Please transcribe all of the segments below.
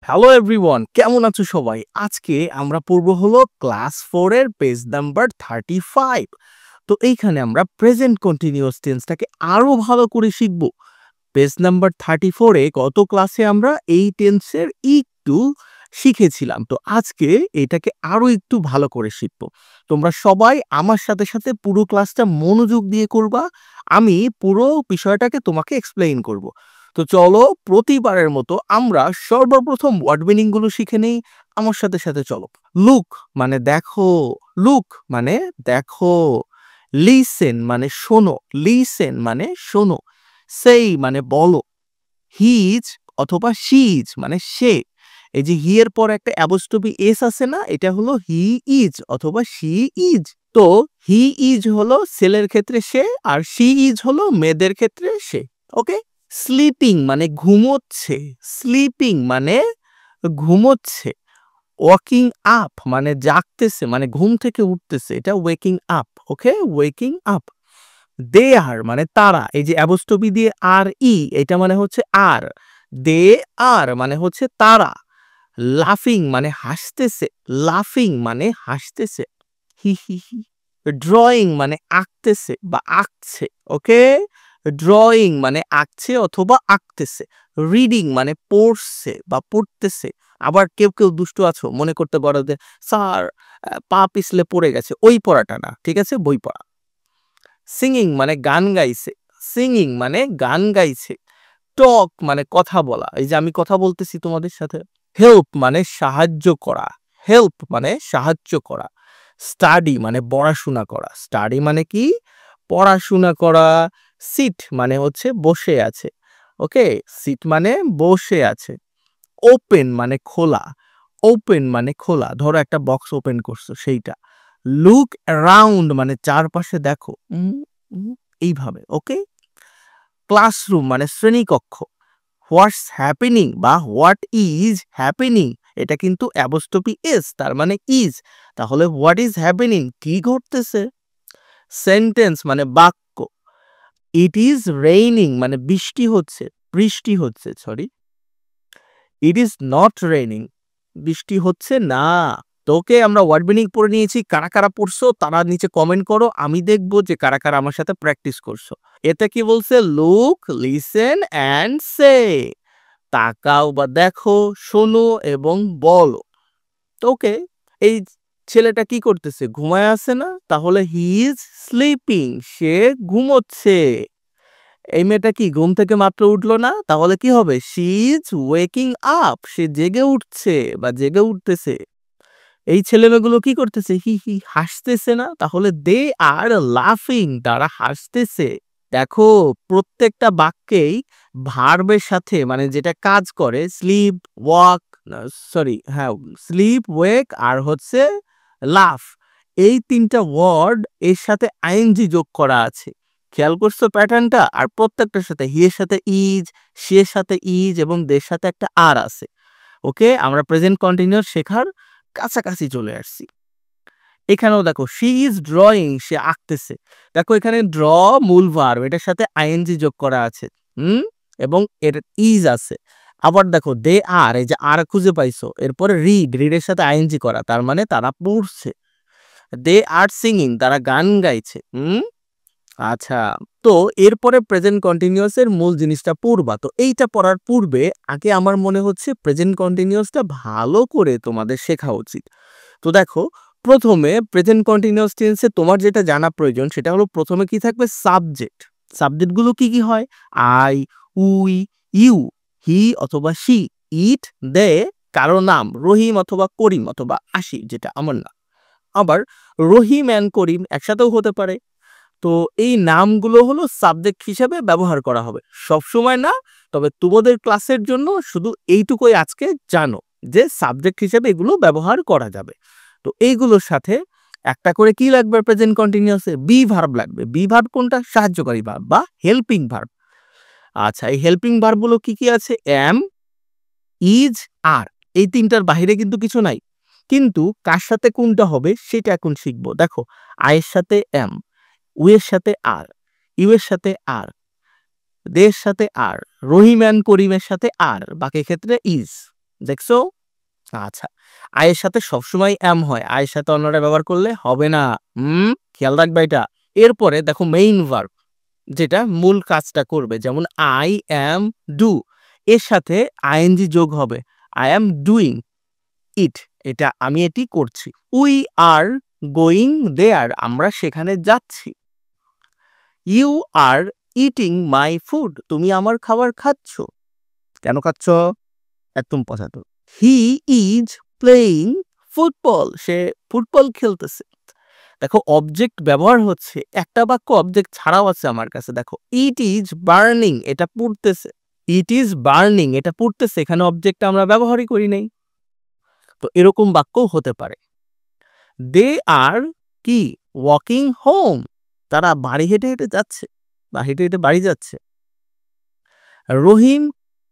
Hello everyone, কেমন আছো সবাই? আজকে আমরা পড়ব হলো ক্লাস 4 এর পেজ নাম্বার 35। তো এইখানে আমরা প্রেজেন্ট কন্টিনিউয়াস টেন্সটাকে আরো ভালো করে শিখব। পেজ নাম্বার 34 এ গত ক্লাসে আমরা এই টেন্সের একটু শিখেছিলাম। তো আজকে এটাকে আরো একটু ভালো করে শিখব। তোমরা সবাই আমার সাথে সাথে পুরো ক্লাসটা মনোযোগ দিয়ে করবা। আমি পুরো বিষয়টাকে তোমাকে এক্সপ্লেইন করব। তো চলো প্রতিবারের মতো আমরা সর্বপ্রথম ওয়ার্ড মিনিং গুলো শিখে নেই। আমার সাথে সাথে চলো। লুক মানে দেখো, লুক মানে দেখো, লিসেন মানে শোনো, লিসেন মানে শোনো, সেই মানে বলো, হিজ অথবা শিজ মানে সে। এই যে হি এর পর একটা অ্যাপোস্ট্রফি এস আছে না, এটা হলো হি ইজ অথবা শি ইজ। তো হি ইজ হলো ছেলের ক্ষেত্রে সে, আর শি ইজ হলো মেয়েদের ক্ষেত্রে সে। ওকে। স্লিপিং মানে ঘুমোচ্ছে, স্লিপিং মানে ঘুমোচ্ছে। ওয়াকিং আপ মানে জাগতেছে, মানে ঘুম থেকে উঠতেছে, এটা ওয়েকিং আপ। ওকে, ওয়েকিং আপ। দে আর মানে তারা, এই যে অ্যাপোস্ট্রফি দিয়ে আর ই, এটা মানে হচ্ছে আর। দে আর মানে হচ্ছে তারা। লাফিং মানে হাসতেছে, লাফিং মানে হাসতেছে, হি হি হি। ড্রয়িং মানে আঁকতেছে বা আঁকছে। ওকে, ড্রয়িং মানে আঁকছে অথবা আঁকতেছে। রিডিং মানে পড়ছে বা পড়তেছে। আবার কেউ কেউ দুষ্টু আছো, মনে করতে পারো যে স্যার পা পিছলে পড়ে গেছে, ওই পড়াটা না, ঠিক আছে, বই পড়া। সিঙ্গিং মানে গান গাইছে, সিঙ্গিং মানে গান গাইছে। টক মানে কথা বলা, এই যে আমি কথা বলতেছি তোমাদের সাথে। হেল্প মানে সাহায্য করা, হেল্প মানে সাহায্য করা। স্টাডি মানে পড়াশোনা করা, স্টাডি মানে কি? পড়াশোনা করা। সিট মানে হচ্ছে বসে আছে। ওকে, সিট মানে বসে আছে। ওপেন মানে খোলা, ওপেন মানে খোলা, ধরো একটা বক্স ওপেন করছো সেইটা। লুক অ্যারাউন্ড মানে চারপাশে দেখো, এইভাবে। ওকে। ক্লাসরুম মানে শ্রেণীকক্ষ। হোয়াটস হ্যাপেনিং বা হোয়াট ইজ হ্যাপেনিং, এটা কিন্তু অ্যাপোস্ট্রফি এস, তার মানে ইজ। তাহলে হোয়াট ইজ হ্যাপেনিং, কি ঘটতেছে। সেন্টেন্স মানে বাক্য। ইট ইজ রেইনিং মানে বৃষ্টি হচ্ছে, বৃষ্টি হচ্ছে, sorry. It is not raining, বৃষ্টি হচ্ছে না। তোকে আমরা ওয়ার্ড মিনিং পড়ে নিয়েছি, কারা কারা পড়ছো তারা নিচে কমেন্ট করো, আমি দেখবো যে কারা কারা আমার সাথে প্র্যাকটিস করছো। এতে কি বলছে? লুক, লিসেন অ্যান্ড সে, তাকাও বা দেখো, শোনো এবং বলো। ওকে, এই ছেলেটা কি করতেছে? ঘুমায় আছে না? তাহলে হি ইজ স্লিপিং, সে ঘুমোচ্ছে। এই মেয়েটা কি ঘুম থেকে মাত্র উঠলো না? তাহলে কি হবে? শি ইজ ওয়েকিং আপ, সে জেগে উঠছে বা জেগে উঠতেছে। এই ছেলেমেয়েগুলো কি করতেছে? হি হি হাসতেছে না? তাহলে দে আর লাফিং, তারা হাসতেছে। দেখো প্রত্যেকটা বাক্যেই ভার্বের সাথে মানে যেটা কাজ করে, স্লিপ, ওয়াক, সরি, হ্যাঁ, স্লিপ, ওয়েক আর হচ্ছে লাফ, এই তিনটা ওয়ার্ড এর সাথে আইএনজি যোগ করা আছে। খেয়াল করছো প্যাটার্নটা? আর প্রত্যেকটার সাথে হি এর সাথে ইজ, সি এর সাথে ইজ এবং দের সাথে একটা আর আছে। ওকে, আমরা প্রেজেন্ট কন্টিনিউয়াস শেখার কাছাকাছি চলে আসছি। এখানেও দেখো শি ইজ ড্রয়িং, সে আঁকতেছে। দেখো এখানে ড্র মূল ভার্ব, এটার সাথে আইএনজি যোগ করা আছে, এবং এর ইজ আছে। আবার দেখো দে আর, এই যে আর খুঁজে পাইছো, এরপরে রিড, রিডের সাথে আইএনজি করা, তার মানে তারা পড়ছে। দে আর সিঙ্গিং, তারা গান গাইছে। আচ্ছা, তো এরপরে প্রেজেন্ট কন্টিনিউয়াস এর মূল জিনিসটা পড়বা। তো এইটা পড়ার পূর্বে আগে আমার মনে হচ্ছে প্রেজেন্ট কন্টিনিউয়াসটা ভালো করে তোমাদের শেখা উচিত। তো দেখো, প্রথমে প্রেজেন্ট কন্টিনিউয়াস টেন্সে তোমার যেটা জানা প্রয়োজন সেটা হলো প্রথমে কি থাকবে? সাবজেক্ট। সাবজেক্টগুলো কি কি হয়? আই, উই, ইউ, হি অথবা শি, ইট, দে, কারো নাম, রহিম অথবা করিম অথবা আসিফ, যেটা আমার নাম। আবার রহিম অ্যান্ড করিম একসাথেও হতে পারে। তো এই নামগুলো হলো সাবজেক্ট হিসেবে ব্যবহার করা হবে, সব সময় না। তবে তোমাদের ক্লাসের জন্য শুধু এইটুকুই আজকে জানো যে সাবজেক্ট হিসেবে এগুলো ব্যবহার করা যাবে। তো এইগুলোর সাথে একটা করে কি লাগবে? প্রেজেন্ট কন্টিনিউয়াসে বি ভার্ব লাগবে। বি ভার্ব কোনটা? সাহায্যকারী ভার্ব বা হেল্পিং ভার্ব। আচ্ছা, এই হেল্পিং ভার্বগুলো কি কি আছে? এম, ইজ, আর, এই তিনটার বাইরে কিন্তু কিছু নাই। কিন্তু কার সাথে কোনটা হবে সেটা এখন শিখবো। দেখো, আয়ের সাথে এম, উ এর সাথে আর, ইউ এর সাথে আর, দের সাথে আর, রহিম অ্যান্ড করিমের সাথে আর, বাকি ক্ষেত্রে ইজ। দেখছো? আচ্ছা, আয়ের সাথে সবসময় এম হয়, আয়ের সাথে অন্যটা ব্যবহার করলে হবে না। খেয়াল রাখবা এটা। এরপরে দেখো মেইন ভার্ব, যেটা মূল কাজটা করবে, যেমন আই অ্যাম ডু, এর সাথে আইএনজি যোগ হবে, আই অ্যাম ডুইং ইট, এটা আমি এটি করছি। উই আর গোয়িং দেয়ার, আমরা সেখানে যাচ্ছি। You are eating my food, তুমি আমার খাবার খাচ্ছ। কেন খাচ্ছ? একদম পঁচাত্তর। হি ইজ প্লেয়িং ফুটবল, সে ফুটবল খেলতেছে। দেখো অবজেক্ট ব্যবহার হচ্ছে, একটা বাক্য অবজেক্ট ছাড়াও আছে আমার কাছে। দেখো ইট ইজ বার্নিং, এটা পুড়তেছে। ইট ইজ বার্নিং, এটা পুড়তেছে, এখানে অবজেক্ট আমরা ব্যবহারই করি নাই। তো এরকম বাক্যও হতে পারে। দে আর কি ওয়াকিং হোম, তারা বাড়ি হেঁটে হেঁটে যাচ্ছে বা হেঁটে হেঁটে বাড়ি যাচ্ছে। রহিম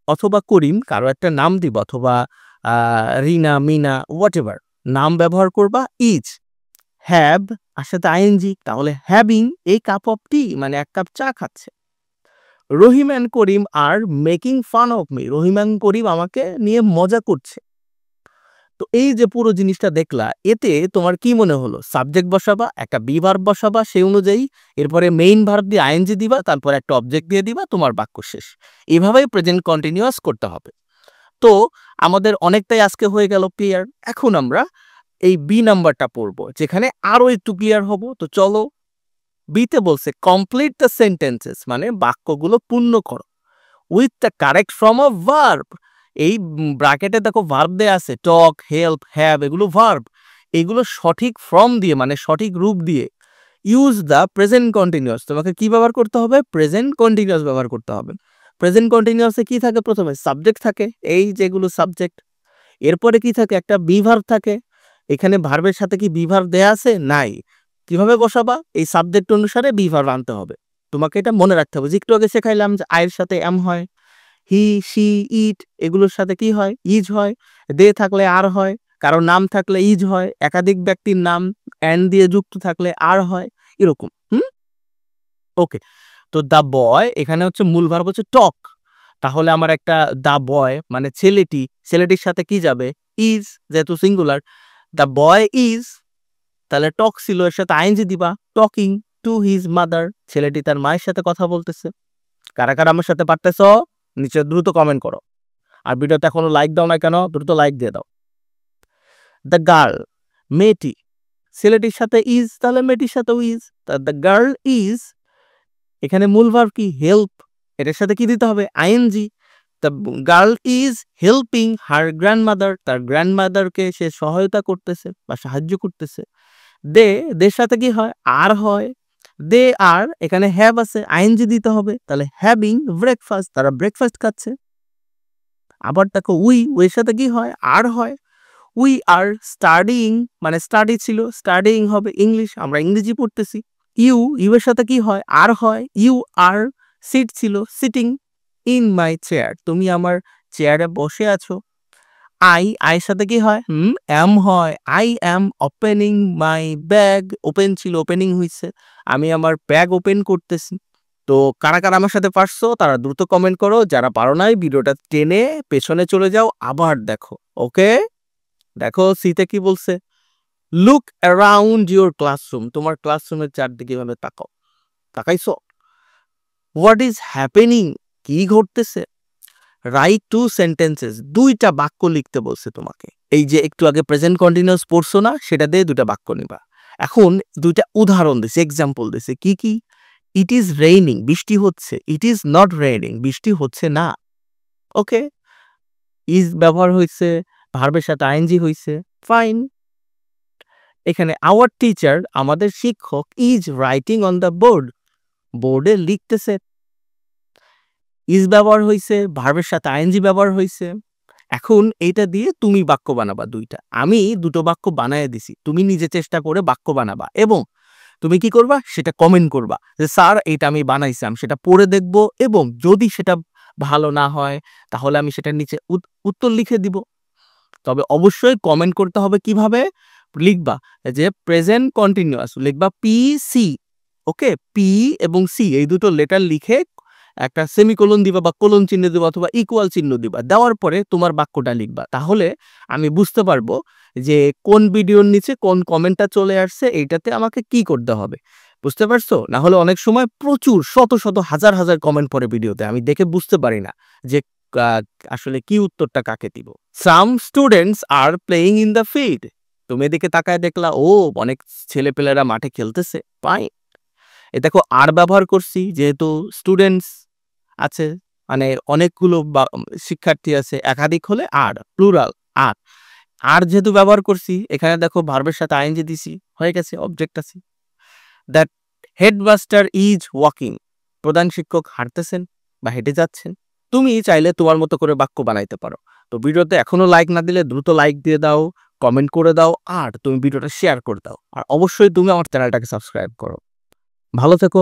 অথবা করিম, কারো একটা নাম দিব, অথবা রিনা, মিনা, হোয়াট এভার, নাম ব্যবহার করবা ইজ। হ্যাভ আর সাথে আইএনজি, তাহলে হ্যাভিং এই কাপ অফ টি, মানে এক কাপ চা খাচ্ছে। Rahim and Karim are making fun of me, Rahim and Karim আমাকে নিয়ে মজা করছে। তো এই যে পুরো জিনিসটা দেখলা, এতে তোমার কি মনে হলো? সাবজেক্ট বসাবা, একটা বি ভার্ব বসাবা সেই অনুযায়ী, এরপরে মেইন ভার্ব দিয়ে আইএনজি দিবা, তারপর একটা অবজেক্ট দিয়ে দিবা, তোমার বাক্য শেষ। এভাবেই প্রেজেন্ট কন্টিনিউয়াস করতে হবে। তো আমাদের অনেকটাই আজকে হয়ে গেল ক্লিয়ার। এখন আমরা এই বি নাম্বারটা পড়বো, যেখানে আরো একটু ক্লিয়ার হব। তো চলো, বিতে বলছে কমপ্লিট দ্য সেন্টেন্সেস, মানে বাক্যগুলো পূর্ণ করো with the correct form of verb. এই ব্র্যাকেটে দেখো ভার্ব দেয়া আছে, টক, হেল্প, হ্যাভ, এগুলো ভার্ব। এগুলো সঠিক ফর্ম দিয়ে, মানে সঠিক রূপ দিয়ে। ইউজ দ্য প্রেজেন্ট কন্টিনিউয়াস, তোমাকে কি ব্যবহার করতে হবে? প্রেজেন্ট কন্টিনিউয়াস ব্যবহার করতে হবে। প্রেজেন্ট কন্টিনিউয়াসে কি থাকে? প্রথমে সাবজেক্ট থাকে, এই যেগুলো সাবজেক্ট। এরপরে কি থাকে? একটা বি ভার্ব থাকে। এখানে ভার্বের সাথে কি বি ভার্ব দেয়া আছে? নাই। কিভাবে বসাবা? এই সাবজেক্ট অনুসারে বি ভার্ব আনতে হবে। তোমাকে এটা মনে রাখতে হবে। যে একটু আগে শেখাইলাম যে আয়ের সাথে এম হয়, হি, সি, ইট, এগুলোর সাথে কি হয়? ইজ হয়। দে থাকলে আর হয়, কারো নাম থাকলে ইজ হয়, একাধিক ব্যক্তির নাম এন্ড দিয়ে যুক্ত থাকলে আর হয়, এরকম। ওকে। তো দ্য বয়, এখানে হচ্ছে মূল ভার্ব হচ্ছে টক। তাহলে আমার একটা দ্য বয় মানে ছেলেটি, ছেলেটির সাথে কি যাবে? ইজ, যেহেতু সিঙ্গুলার। দ্য বয় ইজ, তাহলে টক ছিল, এর সাথে আইএনজি দিবা, টকিং টু হিজ মাদার, ছেলেটি তার মায়ের সাথে কথা বলতেছে। কারা কারা আমার সাথে পারতেছ? নিচে দ্রুত কমেন্ট করো। আর ভিডিওতে এখনো লাইক দাও না কেন? দ্রুত লাইক দিয়ে দাও। দ্য গার্ল, মেয়েটি, ছেলেটির সাথে ইজ, তাহলে মেয়েটির সাথেও ইজ। দ্য গার্ল ইজ, এখানে মূল ভার্ব কি? হেল্প, এটার সাথে কি দিতে হবে? ING. The girl is helping her grandmother, তার গ্র্যান্ডমাদারকে সে সহায়তা করতেছে বা সাহায্য করতেছে। দের সাথে কি হয়? আর হয়। দে আর, এখানে হ্যাভ আছে, আইএনজি দিতে হবে, তাহলে হ্যাভিং ব্রেকফাস্ট, তারা ব্রেকফাস্ট খাচ্ছে। আবার দেখো উইয়ের সাথে কি হয়? আর হয়। উই আর স্টাডিং, মানে স্টাডি ছিল, স্টাডিং হবে ইংলিশ, আমরা ইংরেজি পড়তেছি। ইউ এর সাথে কি হয়? আর হয়। ইউ আর সিট ছিল, সিটিং ইন মাই চেয়ার, তুমি আমার চেয়ারে বসে আছো। আয়ের সাথে কি হয়? এম হয়। I am opening my bag, open ছিল, ওপেনিং হইছে, আমি আমার ব্যাগ ওপেন করতেছি। তো কারা কারা আমার সাথে পারছো তারা দ্রুত কমেন্ট করো, যারা পারো নাই ভিডিওটা টেনে পেছনে চলে যাও, আবার দেখো। ওকে, দেখো সিতে কি বলছে? লুক অ্যারাউন্ড ইউর ক্লাসরুম, তোমার ক্লাসরুমের চারদিকে ভাবে তাকাও। তাকাইছো? হোয়াট ইজ হ্যাপেনিং, কি ঘটতেছে? রাইট টু সেন্টেন্সেস, দুইটা বাক্য লিখতে বলছে তোমাকে। এই যে একটু আগে প্রেজেন্ট কন্টিনিউয়াস পড়ছো না, সেটা দিয়ে দুইটা বাক্য নিবা। এখন দুইটা উদাহরণ দিছে, এক্সাম্পল দিছে। কি কি? ইট ইজ রেইনিং, বৃষ্টি হচ্ছে। ইট ইজ নট রেইনিং, বৃষ্টি হচ্ছে না। ওকে, ইজ ব্যবহার হয়েছে, ভার্বের সাথে আইএনজি হয়েছে, ফাইন। এখানে আওয়ার টিচার, আমাদের শিক্ষক, is writing on the board, বোর্ডে লিখতেছে। ইজ ব্যবহার হয়েছে, ভার্বের সাথে আইএনজি ব্যবহার হয়েছে। এখন এইটা দিয়ে তুমি বাক্য বানাবা দুইটা। আমি দুটো বাক্য বানায় দিছি, তুমি নিজে চেষ্টা করে বাক্য বানাবা এবং তুমি কি করবা? সেটা কমেন্ট করবা যে স্যার এটা আমি বানাইছিলাম, সেটা পড়ে দেখব, এবং যদি সেটা ভালো না হয় তাহলে আমি সেটার নিচে উত্তর লিখে দিব। তবে অবশ্যই কমেন্ট করতে হবে। কিভাবে লিখবা? যে প্রেজেন্ট কন্টিনিউয়াস লিখবা পি সি। ওকে, পি এবং সি এই দুটো লেটার লিখে একটা সেমিকোলন দিবা বা কোলন চিহ্ন দিবা অথবা ইকুয়াল চিহ্ন দিবা। দেওয়ার পরে তোমার বাক্যটা লিখবা। তাহলে আমি বুঝতে পারবো যে কোন ভিডিওর নিচে কোন কমেন্টটা চলে আসছে এইটাতে আমাকে কি করতে হবে। বুঝতে পারছো? না হলে অনেক সময় প্রচুর শত, শত হাজার, হাজার কমেন্ট পড়ে ভিডিওতে। আমি দেখে বুঝতে পারি না যে আ আসলে কি উত্তরটা কাকে দিব। Some students are playing in the field. তুমি এদিকে তাকায় দেখলা ও অনেক ছেলেপেলেরা মাঠে খেলতেছে। ফাইন। এ দেখো আর ব্যবহার করছি যেহেতু স্টুডেন্টস আছে মানে অনেকগুলো শিক্ষার্থী আছে একাধিক হলে আর প্লুরাল আর আর যেহেতু ব্যবহার করছি এখানে দেখো ভার্বের সাথে আইএনজি দিছি হয়ে গেছে অবজেক্ট আছে দ্যাট হেডমাস্টার ইজ ওয়াকিং প্রধান শিক্ষক হাঁটতেছেন বা হেঁটে যাচ্ছেন তুমি চাইলে তোমার মতো করে বাক্য বানাইতে পারো তো ভিডিওতে এখনো লাইক না দিলে দ্রুত লাইক দিয়ে দাও কমেন্ট করে দাও আর তুমি ভিডিওটা শেয়ার করে দাও আর অবশ্যই তুমি আমার চ্যানেলটাকে সাবস্ক্রাইব করো ভালো থেকো